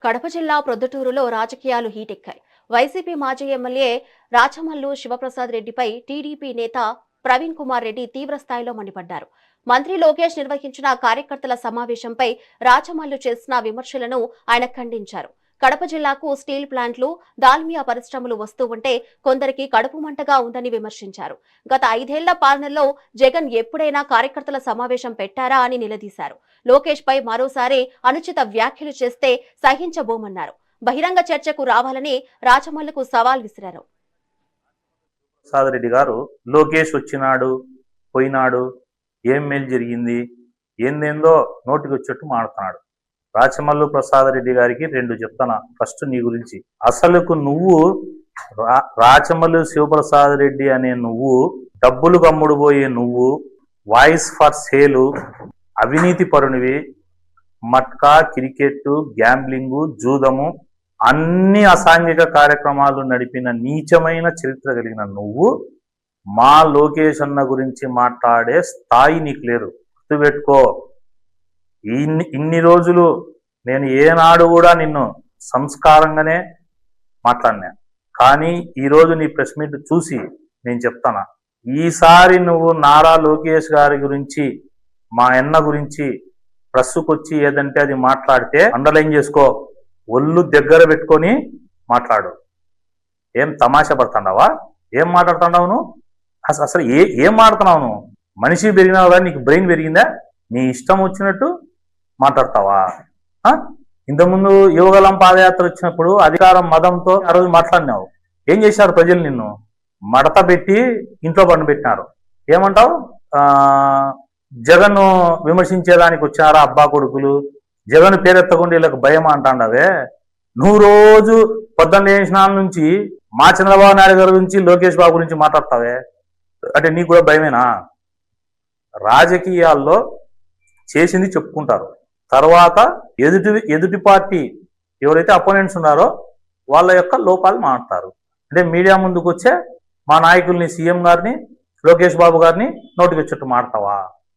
కడప జిల్లా ప్రొద్దుటూరులో రాజకీయాలు హీటెక్కాయి. వైసీపీ మాజీ ఎమ్మెల్యే రాచమల్లు శివప్రసాద్ రెడ్డిపై టీడీపీ నేత ప్రవీణ్ కుమార్ రెడ్డి తీవ్ర స్థాయిలో మండిపడ్డారు. మంత్రి లోకేష్ నిర్వహించిన కార్యకర్తల సమావేశంపై రాచమల్లు చేసిన విమర్శలను ఆయన ఖండించారు. కడప జిల్లాకు స్టీల్ ప్లాంట్లు, దాల్మియా పరిశ్రమలు వస్తూ ఉంటే కొందరికి కడుపు మంటగా ఉందని విమర్శించారు. గత 5 ఏళ్ల పాలనలో జగన్ ఎప్పుడైనా కార్యకర్తల సమావేశం పెట్టారా అని నిలదీశారు. లోకేష్ పై మరోసారి అనుచిత వ్యాఖ్యలు చేస్తే సహించబోమన్నారు. బహిరంగ చర్చకు రావాలని రాచమల్లుకు సవాల్ విసిరారు. ప్రసాద్ రెడ్డి గారు లోకేష్ వచ్చినాడు పోయినాడు, ఏం మేలు జరిగింది, ఏందేందో నోటికి వచ్చేట్టు మాడుతున్నాడు. రాచమల్లు ప్రసాద్ రెడ్డి గారికి 2 చెప్తాను. ఫస్ట్ నీ గురించి, అసలుకు నువ్వు రాచమల్లు శివప్రసాద్ రెడ్డి అనే నువ్వు, డబ్బులు కమ్ముడు పోయే నువ్వు, వాయిస్ ఫర్ సేలు, అవినీతి పరునివి, మట్కా, క్రికెట్, గ్యాంబ్లింగు, జూదము, అన్ని అసాంఘిక కార్యక్రమాలు నడిపిన నీచమైన చరిత్ర కలిగిన నువ్వు మా లోకేష్ అన్న గురించి మాట్లాడే స్థాయి నీకు లేదు. గుర్తుపెట్టుకో. ఇన్ని రోజులు నేను ఏనాడు కూడా నిన్ను సంస్కారంగానే మాట్లాడినా. కానీ ఈరోజు నీ ప్రెస్ మీట్ చూసి నేను చెప్తానా, ఈసారి నువ్వు నారా లోకేష్ గారి గురించి, మా అన్న గురించి ప్రెస్సుకొచ్చి ఏదంటే అది మాట్లాడితే అండర్లైన్ చేసుకో, ఒళ్ళు దగ్గర పెట్టుకొని మాట్లాడు. ఏం తమాషా పడుతున్నావా? ఏం మాట్లాడుతున్నావు నువ్వు? అసలు ఏం మాట్లాడుతున్నావు నువ్వు? మనిషి పెరిగినావు కానీ నీకు బ్రెయిన్ పెరిగిందా? నీ ఇష్టం వచ్చినట్టు మాట్లాడతావా? ఇంతకుముందు యువగలం పాదయాత్ర వచ్చినప్పుడు అధికారం మదంతో ఆ రోజు మాట్లాడినావు. ఏం చేశారు ప్రజలు? నిన్ను మడత పెట్టి ఇంట్లో పండు పెట్టినారు. ఏమంటావు? జగన్ విమర్శించేదానికి వచ్చారా అబ్బా కొడుకులు, జగన్ పేరెత్తకుండా వీళ్ళకి భయం అంటాండవే. నువ్వు రోజు పొద్దున్న లేచినాల నుంచి మా చంద్రబాబు నాయుడు గారి గురించి, లోకేష్ బాబు గురించి మాట్లాడతావే, అంటే నీకు కూడా భయమేనా? రాజకీయాల్లో చేసింది చెప్పుకుంటారు, తర్వాత ఎదుటి పార్టీ ఎవరైతే అపోనెంట్స్ ఉన్నారో వాళ్ళ యొక్క లోపాలు మాట్లాడతారు. అంటే మీడియా ముందుకు వచ్చే మా నాయకుల్ని, సీఎం గారిని, లోకేష్ బాబు గారిని నోటికి వచ్చేట్టు మాడతావా?